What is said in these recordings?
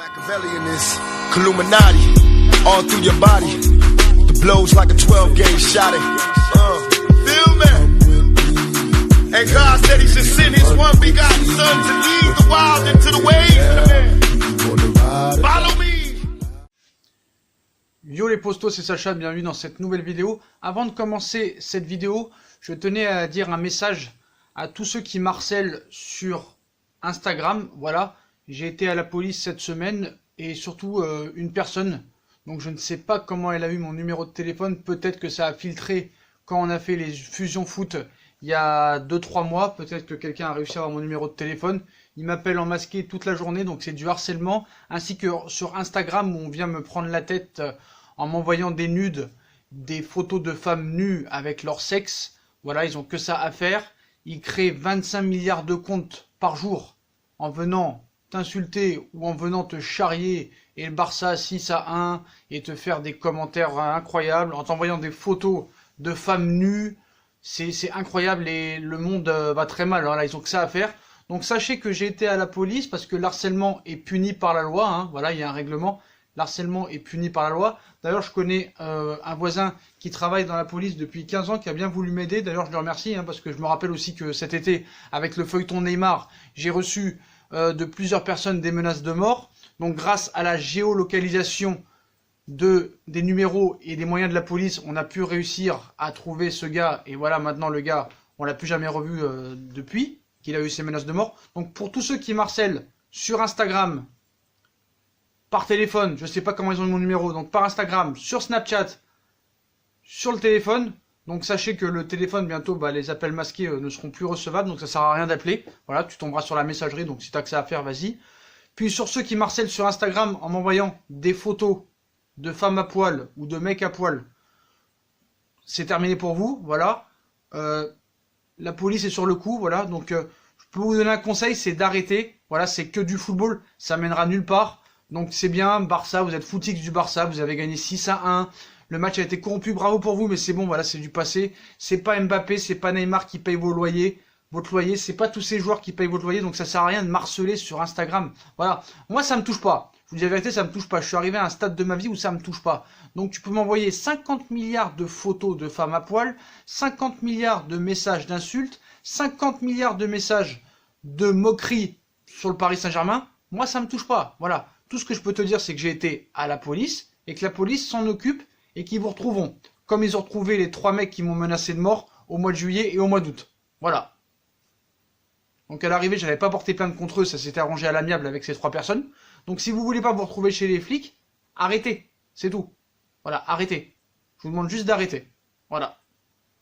Machiavelli in this Illuminati, all through your body. The blows like a 12-gauge shot. Feel me? And God said He should send His one begotten Son to lead the wild into the ways. Follow me. Yo les postos, c'est Sacha, bienvenue dans cette nouvelle vidéo. Avant de commencer cette vidéo, je tenais à dire un message à tous ceux qui m'harcèlent sur Instagram. Voilà, j'ai été à la police cette semaine et surtout une personne, donc je ne sais pas comment elle a eu mon numéro de téléphone. Peut-être que ça a filtré quand on a fait les fusions foot il y a 2-3 mois. Peut-être que quelqu'un a réussi à avoir mon numéro de téléphone. Il m'appelle en masqué toute la journée, donc c'est du harcèlement. Ainsi que sur Instagram où on vient me prendre la tête en m'envoyant des nudes, des photos de femmes nues avec leur sexe. Voilà, ils ont que ça à faire. Ils créent 25 milliards de comptes par jour en venant t'insulter ou en venant te charrier et le Barça 6-1 et te faire des commentaires incroyables en t'envoyant des photos de femmes nues. C'est incroyable et le monde va très mal. Voilà, ils ont que ça à faire. Donc sachez que j'ai été à la police parce que l'harcèlement est puni par la loi. Hein. Voilà, il y a un règlement. L'harcèlement est puni par la loi. D'ailleurs, je connais un voisin qui travaille dans la police depuis 15 ans qui a bien voulu m'aider. D'ailleurs, je le remercie parce que je me rappelle aussi que cet été, avec le feuilleton Neymar, j'ai reçu de plusieurs personnes des menaces de mort. Donc grâce à la géolocalisation des numéros et des moyens de la police, on a pu réussir à trouver ce gars. Et voilà, maintenant le gars, on l'a plus jamais revu depuis qu'il a eu ces menaces de mort. Donc pour tous ceux qui m'harcèlent sur Instagram, par téléphone, je sais pas comment ils ont eu mon numéro, donc par Instagram, sur Snapchat, sur le téléphone. Donc sachez que le téléphone, bientôt, les appels masqués ne seront plus recevables, donc ça sert à rien d'appeler. Voilà, tu tomberas sur la messagerie, donc si t'as que ça à faire, vas-y. Puis sur ceux qui m'harcèlent sur Instagram en m'envoyant des photos de femmes à poil ou de mecs à poil, c'est terminé pour vous, voilà. La police est sur le coup, voilà, donc je peux vous donner un conseil, c'est d'arrêter. Voilà, c'est que du football, ça mènera nulle part. Donc c'est bien, Barça, vous êtes footix du Barça, vous avez gagné 6-1. Le match a été corrompu, bravo pour vous, mais c'est bon, voilà, c'est du passé. C'est pas Mbappé, c'est pas Neymar qui paye vos loyers. Votre loyer, c'est pas tous ces joueurs qui payent votre loyer, donc ça sert à rien de marceler sur Instagram. Voilà, moi ça me touche pas. Je vous dis la vérité, ça me touche pas. Je suis arrivé à un stade de ma vie où ça me touche pas. Donc tu peux m'envoyer 50 milliards de photos de femmes à poil, 50 milliards de messages d'insultes, 50 milliards de messages de moqueries sur le Paris Saint-Germain. Moi ça me touche pas, voilà. Tout ce que je peux te dire, c'est que j'ai été à la police et que la police s'en occupe et qu'ils vous retrouveront. Comme ils ont retrouvé les 3 mecs qui m'ont menacé de mort au mois de juillet et au mois d'août. Voilà. Donc à l'arrivée, je n'avais pas porté plainte contre eux, ça s'était arrangé à l'amiable avec ces 3 personnes. Donc si vous voulez pas vous retrouver chez les flics, arrêtez. C'est tout. Voilà, arrêtez. Je vous demande juste d'arrêter. Voilà.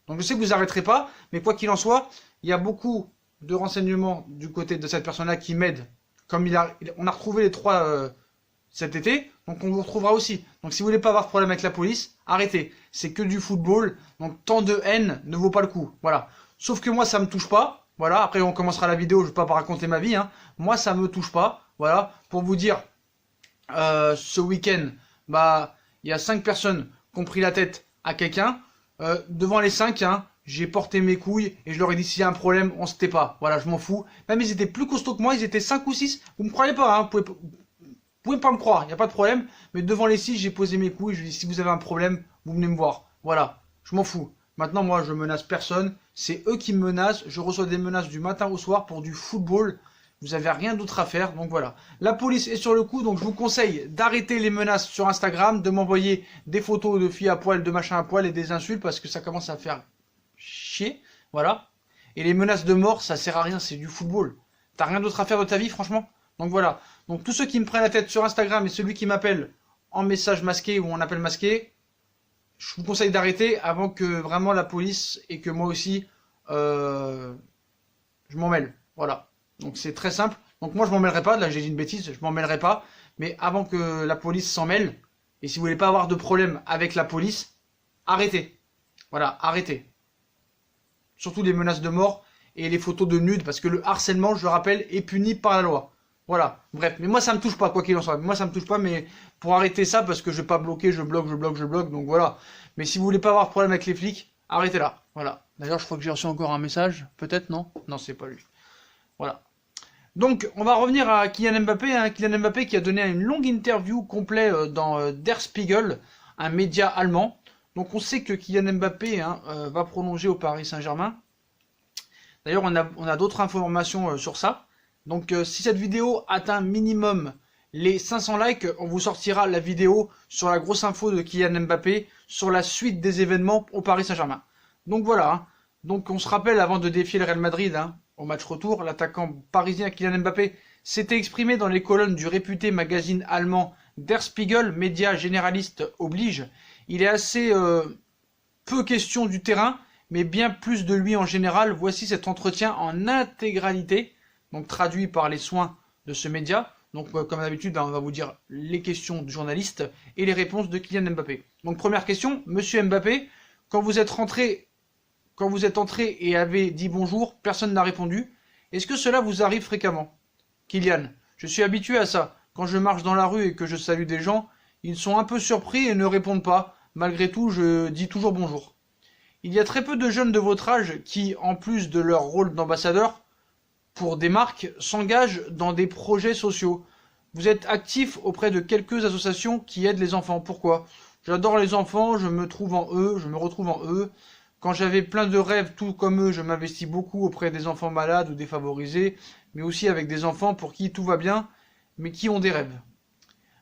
Donc je sais que vous n'arrêterez pas, mais quoi qu'il en soit, il y a beaucoup de renseignements du côté de cette personne-là qui m'aide. Comme on a retrouvé les 3 cet été, donc on vous retrouvera aussi. Donc si vous voulez pas avoir de problème avec la police, arrêtez. C'est que du football, donc tant de haine ne vaut pas le coup. Voilà. Sauf que moi ça me touche pas. Voilà. Après on commencera la vidéo, je vais pas raconter ma vie. Moi ça me touche pas. Voilà. Pour vous dire, ce week-end, il y a 5 personnes qui ont pris la tête à quelqu'un. Devant les 5, j'ai porté mes couilles et je leur ai dit s'il y a un problème, on se tait pas. Voilà, je m'en fous. Même ils étaient plus costauds que moi, ils étaient 5 ou 6. Vous me croyez pas, vous pouvez pas me croire, il n'y a pas de problème. Mais devant les 6, j'ai posé mes couilles, je lui ai dit si vous avez un problème, vous venez me voir. Voilà, je m'en fous. Maintenant, moi, je menace personne. C'est eux qui me menacent. Je reçois des menaces du matin au soir pour du football. Vous avez rien d'autre à faire, donc voilà. La police est sur le coup, donc je vous conseille d'arrêter les menaces sur Instagram, de m'envoyer des photos de filles à poil, de machin à poil et des insultes parce que ça commence à faire chier, voilà. Et les menaces de mort, ça sert à rien, c'est du football. T'as rien d'autre à faire de ta vie, franchement. Donc voilà. Donc tous ceux qui me prennent la tête sur Instagram et celui qui m'appelle en message masqué ou en appel masqué, je vous conseille d'arrêter avant que vraiment la police et que moi aussi, je m'en mêle. Voilà. Donc c'est très simple. Donc moi je m'en mêlerai pas, là j'ai dit une bêtise, je m'en mêlerai pas. Mais avant que la police s'en mêle, et si vous voulez pas avoir de problème avec la police, arrêtez. Voilà, arrêtez. Surtout les menaces de mort et les photos de nudes, parce que le harcèlement, je le rappelle, est puni par la loi. Voilà, bref, mais moi ça me touche pas, quoi qu'il en soit. Moi ça me touche pas, mais pour arrêter ça, parce que je vais pas bloquer, je bloque, donc voilà. Mais si vous voulez pas avoir de problème avec les flics, arrêtez là, voilà. D'ailleurs, je crois que j'ai reçu encore un message, peut-être, non? Non, c'est pas lui. Voilà. Donc, on va revenir à Kylian Mbappé, hein. Kylian Mbappé qui a donné une longue interview complète dans Der Spiegel, un média allemand. Donc, on sait que Kylian Mbappé va prolonger au Paris Saint-Germain. D'ailleurs, on a d'autres informations sur ça. Donc, si cette vidéo atteint minimum les 500 likes, on vous sortira la vidéo sur la grosse info de Kylian Mbappé, sur la suite des événements au Paris Saint-Germain. Donc voilà, hein. Donc on se rappelle, avant de défier le Real Madrid, hein, au match retour, l'attaquant parisien Kylian Mbappé s'était exprimé dans les colonnes du réputé magazine allemand Der Spiegel, média généraliste oblige. Il est assez peu question du terrain, mais bien plus de lui en général. Voici cet entretien en intégralité, donc traduit par les soins de ce média. Donc comme d'habitude, on va vous dire les questions du journaliste et les réponses de Kylian Mbappé. Donc première question, Monsieur Mbappé, quand vous êtes entré et avez dit bonjour, personne n'a répondu. Est-ce que cela vous arrive fréquemment? Kylian, je suis habitué à ça. Quand je marche dans la rue et que je salue des gens, ils sont un peu surpris et ne répondent pas. Malgré tout, je dis toujours bonjour. Il y a très peu de jeunes de votre âge qui, en plus de leur rôle d'ambassadeur pour des marques, s'engagent dans des projets sociaux. Vous êtes actif auprès de quelques associations qui aident les enfants. Pourquoi? J'adore les enfants, je me retrouve en eux. Quand j'avais plein de rêves, tout comme eux, je m'investis beaucoup auprès des enfants malades ou défavorisés, mais aussi avec des enfants pour qui tout va bien, mais qui ont des rêves.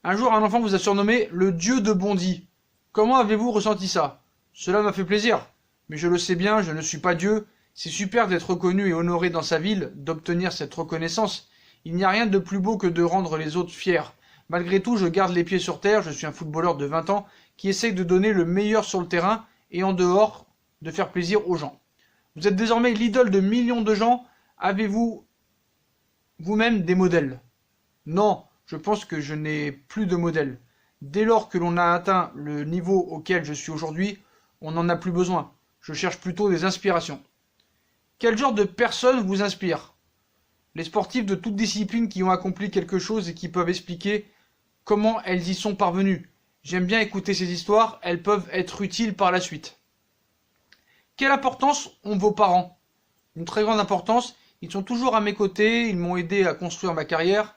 Un jour, un enfant vous a surnommé le dieu de Bondy. Comment avez-vous ressenti ça? Cela m'a fait plaisir, mais je le sais bien, je ne suis pas Dieu. C'est super d'être reconnu et honoré dans sa ville, d'obtenir cette reconnaissance. Il n'y a rien de plus beau que de rendre les autres fiers. Malgré tout, je garde les pieds sur terre, je suis un footballeur de 20 ans qui essaye de donner le meilleur sur le terrain et en dehors, de faire plaisir aux gens. Vous êtes désormais l'idole de millions de gens. Avez-vous vous-même des modèles? Non, je pense que je n'ai plus de modèles. Dès lors que l'on a atteint le niveau auquel je suis aujourd'hui, on n'en a plus besoin. Je cherche plutôt des inspirations. Quel genre de personnes vous inspire? Les sportifs de toute discipline qui ont accompli quelque chose et qui peuvent expliquer comment elles y sont parvenues. J'aime bien écouter ces histoires, elles peuvent être utiles par la suite. Quelle importance ont vos parents? Une très grande importance. Ils sont toujours à mes côtés, ils m'ont aidé à construire ma carrière.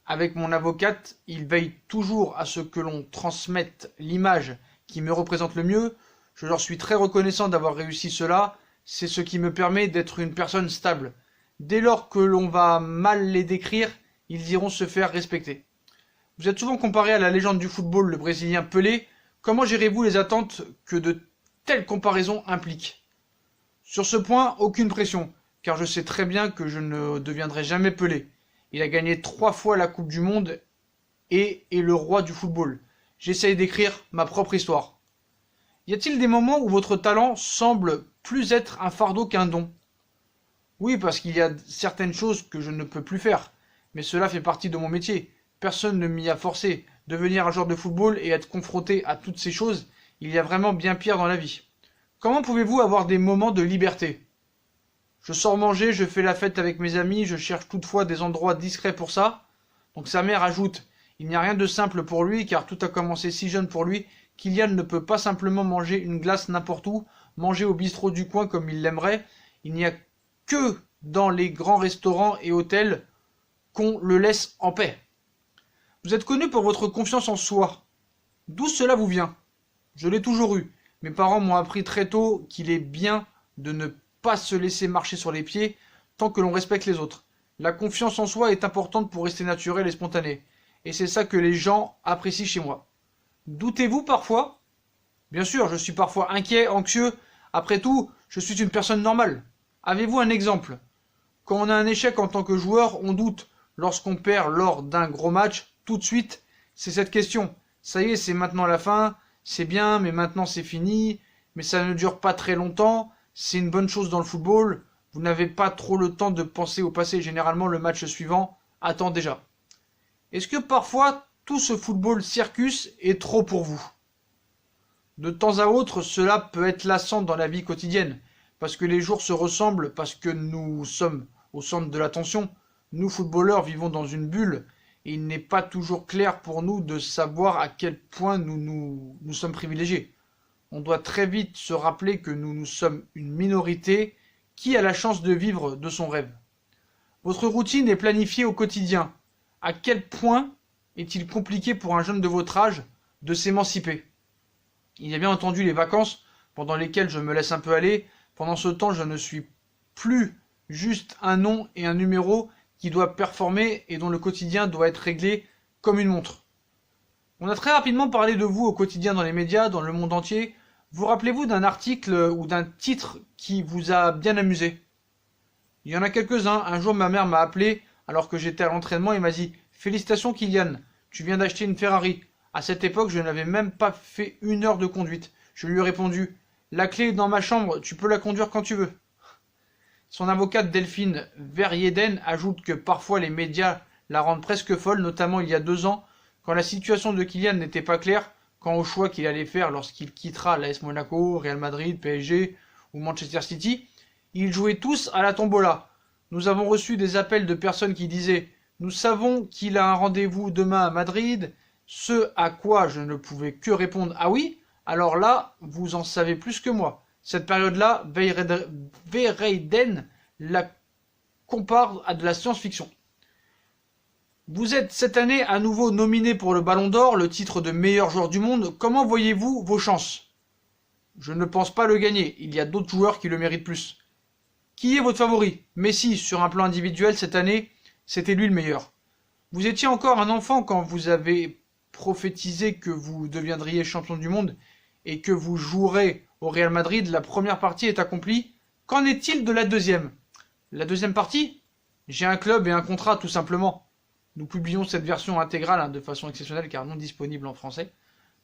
Avec mon avocate, ils veillent toujours à ce que l'on transmette l'image qui me représente le mieux. Je leur suis très reconnaissant d'avoir réussi cela. C'est ce qui me permet d'être une personne stable. Dès lors que l'on va mal les décrire, ils iront se faire respecter. Vous êtes souvent comparé à la légende du football, le Brésilien Pelé. Comment gérez-vous les attentes que de telles comparaisons impliquent? Sur ce point, aucune pression, car je sais très bien que je ne deviendrai jamais Pelé. Il a gagné 3 fois la Coupe du Monde et est le roi du football. J'essaye d'écrire ma propre histoire. Y a-t-il des moments où votre talent semble plus être un fardeau qu'un don? Oui, parce qu'il y a certaines choses que je ne peux plus faire, mais cela fait partie de mon métier. Personne ne m'y a forcé. Devenir un joueur de football et être confronté à toutes ces choses, il y a vraiment bien pire dans la vie. Comment pouvez-vous avoir des moments de liberté? Je sors manger, je fais la fête avec mes amis, je cherche toutefois des endroits discrets pour ça. Donc sa mère ajoute, il n'y a rien de simple pour lui, car tout a commencé si jeune pour lui. Kylian ne peut pas simplement manger une glace n'importe où, manger au bistrot du coin comme il l'aimerait. Il n'y a que dans les grands restaurants et hôtels qu'on le laisse en paix. Vous êtes connu pour votre confiance en soi. D'où cela vous vient? Je l'ai toujours eu. Mes parents m'ont appris très tôt qu'il est bien de ne pas se laisser marcher sur les pieds tant que l'on respecte les autres. La confiance en soi est importante pour rester naturel et spontané. Et c'est ça que les gens apprécient chez moi. Doutez-vous parfois? Bien sûr, je suis parfois inquiet, anxieux. Après tout, je suis une personne normale. Avez-vous un exemple? Quand on a un échec en tant que joueur, on doute. Lorsqu'on perd lors d'un gros match, tout de suite, c'est cette question. Ça y est, c'est maintenant la fin. C'est bien, mais maintenant c'est fini. Mais ça ne dure pas très longtemps. C'est une bonne chose dans le football. Vous n'avez pas trop le temps de penser au passé. Généralement, le match suivant attend déjà. Est-ce que parfois, tout ce football circus est trop pour vous? De temps à autre, cela peut être lassant dans la vie quotidienne. Parce que les jours se ressemblent, parce que nous sommes au centre de l'attention. Nous, footballeurs, vivons dans une bulle. Et il n'est pas toujours clair pour nous de savoir à quel point nous sommes privilégiés. On doit très vite se rappeler que nous sommes une minorité qui a la chance de vivre de son rêve. Votre routine est planifiée au quotidien. À quel point est-il compliqué pour un jeune de votre âge de s'émanciper? Il y a bien entendu les vacances, pendant lesquelles je me laisse un peu aller. Pendant ce temps, je ne suis plus juste un nom et un numéro qui doit performer et dont le quotidien doit être réglé comme une montre. On a très rapidement parlé de vous au quotidien dans les médias, dans le monde entier. Vous rappelez-vous d'un article ou d'un titre qui vous a bien amusé? Il y en a quelques-uns. Un jour, ma mère m'a appelé alors que j'étais à l'entraînement et m'a dit « Félicitations Kylian, tu viens d'acheter une Ferrari ». À cette époque, je n'avais même pas fait 1 heure de conduite. Je lui ai répondu « La clé est dans ma chambre, tu peux la conduire quand tu veux ». Son avocate Delphine Verrieden ajoute que parfois les médias la rendent presque folle, notamment il y a 2 ans, quand la situation de Kylian n'était pas claire, quant au choix qu'il allait faire lorsqu'il quittera l'AS Monaco, Real Madrid, PSG ou Manchester City. Ils jouaient tous à la tombola. Nous avons reçu des appels de personnes qui disaient « Nous savons qu'il a un rendez-vous demain à Madrid », ce à quoi je ne pouvais que répondre « Ah oui, alors là, vous en savez plus que moi ». Cette période-là, Verheiden la compare à de la science-fiction. Vous êtes cette année à nouveau nominé pour le Ballon d'Or, le titre de meilleur joueur du monde. Comment voyez-vous vos chances? Je ne pense pas le gagner, il y a d'autres joueurs qui le méritent plus. Qui est votre favori? Messi, sur un plan individuel cette année, c'était lui le meilleur. Vous étiez encore un enfant quand vous avez prophétisé que vous deviendriez champion du monde et que vous jouerez au Real Madrid. La première partie est accomplie. Qu'en est-il de la deuxième? La deuxième partie? J'ai un club et un contrat tout simplement. Nous publions cette version intégrale de façon exceptionnelle car non disponible en français.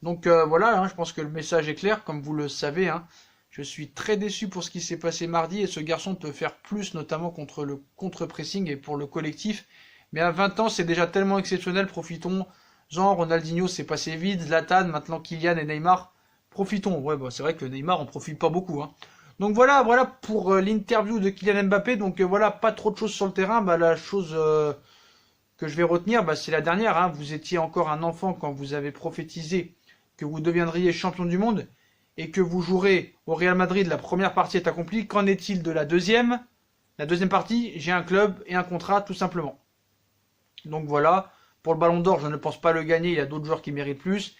Donc voilà, je pense que le message est clair, comme vous le savez. Je suis très déçu pour ce qui s'est passé mardi et ce garçon peut faire plus, notamment contre le contre-pressing et pour le collectif. Mais à 20 ans, c'est déjà tellement exceptionnel, profitons-en. Ronaldinho s'est passé vite, Zlatan, maintenant Kylian et Neymar. Profitons. Ouais, c'est vrai que le Neymar, on profite pas beaucoup. Donc voilà pour l'interview de Kylian Mbappé. Donc voilà, pas trop de choses sur le terrain. La chose que je vais retenir, c'est la dernière. Vous étiez encore un enfant quand vous avez prophétisé que vous deviendriez champion du monde et que vous jouerez au Real Madrid. La première partie est accomplie. Qu'en est-il de la deuxième? La deuxième partie, j'ai un club et un contrat, tout simplement. Donc voilà, pour le Ballon d'Or, je ne pense pas le gagner. Il y a d'autres joueurs qui méritent plus.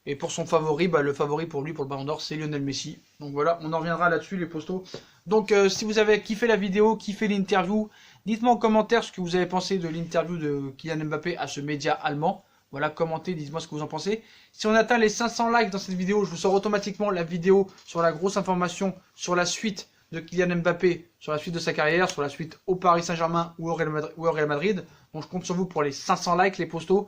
Et pour son favori, le favori pour lui, pour le Ballon d'Or, c'est Lionel Messi. Donc voilà, on en reviendra là-dessus, les postos. Donc si vous avez kiffé la vidéo, kiffé l'interview, dites-moi en commentaire ce que vous avez pensé de l'interview de Kylian Mbappé à ce média allemand. Voilà, commentez, dites-moi ce que vous en pensez. Si on atteint les 500 likes dans cette vidéo, je vous sors automatiquement la vidéo sur la grosse information sur la suite de Kylian Mbappé, sur la suite de sa carrière, sur la suite au Paris Saint-Germain ou au Real Madrid. Donc je compte sur vous pour les 500 likes, les postos.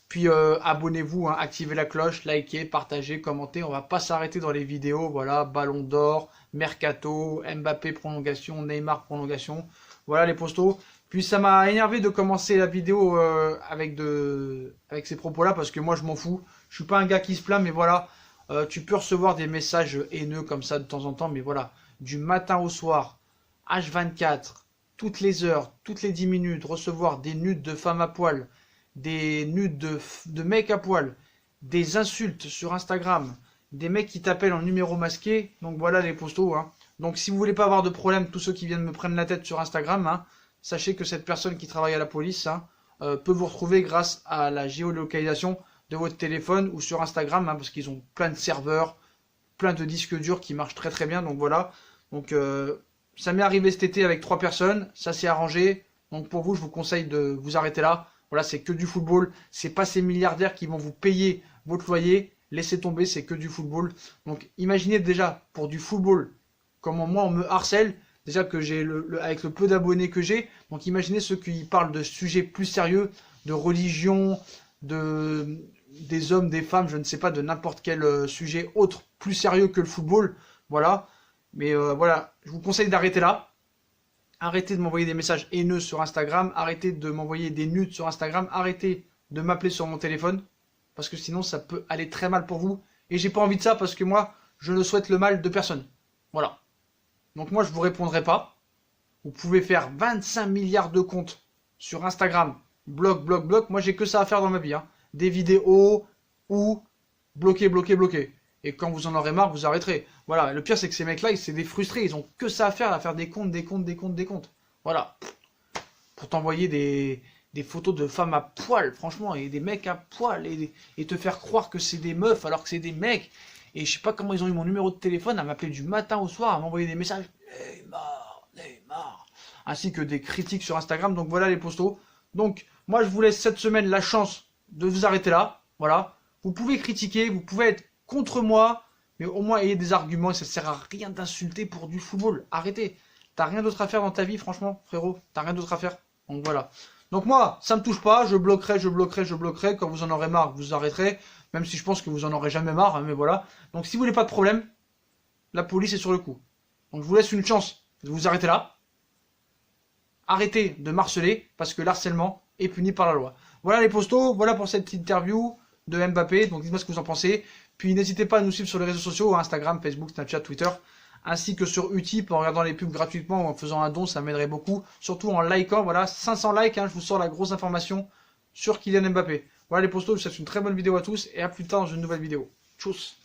Puis abonnez-vous, activez la cloche, likez, partagez, commentez. On va pas s'arrêter dans les vidéos. Voilà, Ballon d'Or, Mercato, Mbappé prolongation, Neymar prolongation. Voilà les postos. Puis ça m'a énervé de commencer la vidéo avec ces propos-là parce que moi je m'en fous. Je suis pas un gars qui se plaint, mais voilà, tu peux recevoir des messages haineux comme ça de temps en temps, mais voilà, du matin au soir, H24, toutes les heures, toutes les 10 minutes, recevoir des nudes de femmes à poil, des nudes de mecs à poil, des insultes sur Instagram, des mecs qui t'appellent en numéro masqué. Donc voilà les postos. Donc si vous voulez pas avoir de problème, tous ceux qui viennent me prendre la tête sur Instagram, sachez que cette personne qui travaille à la police peut vous retrouver grâce à la géolocalisation de votre téléphone ou sur Instagram, parce qu'ils ont plein de serveurs, plein de disques durs qui marchent très très bien. Donc voilà. Donc ça m'est arrivé cet été avec 3 personnes, ça s'est arrangé. Donc pour vous, je vous conseille de vous arrêter là. Voilà, c'est que du football. C'est pas ces milliardaires qui vont vous payer votre loyer. Laissez tomber, c'est que du football. Donc imaginez déjà pour du football comment moi on me harcèle. Déjà que j'ai avec le peu d'abonnés que j'ai. Donc imaginez ceux qui parlent de sujets plus sérieux, de religion, des hommes, des femmes, je ne sais pas, de n'importe quel sujet autre plus sérieux que le football. Voilà. Mais voilà, je vous conseille d'arrêter là. Arrêtez de m'envoyer des messages haineux sur Instagram. Arrêtez de m'envoyer des nudes sur Instagram. Arrêtez de m'appeler sur mon téléphone. Parce que sinon, ça peut aller très mal pour vous. Et j'ai pas envie de ça parce que moi, je ne souhaite le mal de personne. Voilà. Donc moi, je vous répondrai pas. Vous pouvez faire 25 milliards de comptes sur Instagram. Bloc. Moi, j'ai que ça à faire dans ma vie. Des vidéos ou bloquer. Et quand vous en aurez marre, vous arrêterez. Voilà, le pire c'est que ces mecs-là, c'est des frustrés, ils ont que ça à faire des comptes. Voilà. pour t'envoyer des photos de femmes à poil, franchement, et des mecs à poil, et te faire croire que c'est des meufs alors que c'est des mecs. Et je sais pas comment ils ont eu mon numéro de téléphone, à m'appeler du matin au soir, à m'envoyer des messages. Neymar. Ainsi que des critiques sur Instagram. Donc voilà les postos. Donc moi je vous laisse cette semaine la chance de vous arrêter là. Voilà. Vous pouvez critiquer, vous pouvez être contre moi, mais au moins ayez des arguments et ça sert à rien d'insulter pour du football. Arrêtez. T'as rien d'autre à faire dans ta vie, franchement, frérot. T'as rien d'autre à faire. Donc voilà. Donc moi, ça me touche pas, je bloquerai. Quand vous en aurez marre, vous arrêterez. Même si je pense que vous en aurez jamais marre, hein, mais voilà. Donc si vous voulez pas de problème, la police est sur le coup. Donc je vous laisse une chance de vous arrêter là. Arrêtez de marceler, parce que l'harcèlement est puni par la loi. Voilà les postos, voilà pour cette petite interview de Mbappé. Donc dites-moi ce que vous en pensez. Puis n'hésitez pas à nous suivre sur les réseaux sociaux, Instagram, Facebook, Snapchat, Twitter, ainsi que sur Utip en regardant les pubs gratuitement ou en faisant un don, ça m'aiderait beaucoup. Surtout en likant, voilà, 500 likes, hein, je vous sors la grosse information sur Kylian Mbappé. Voilà les postos, je vous souhaite une très bonne vidéo à tous et à plus tard dans une nouvelle vidéo. Tchuss.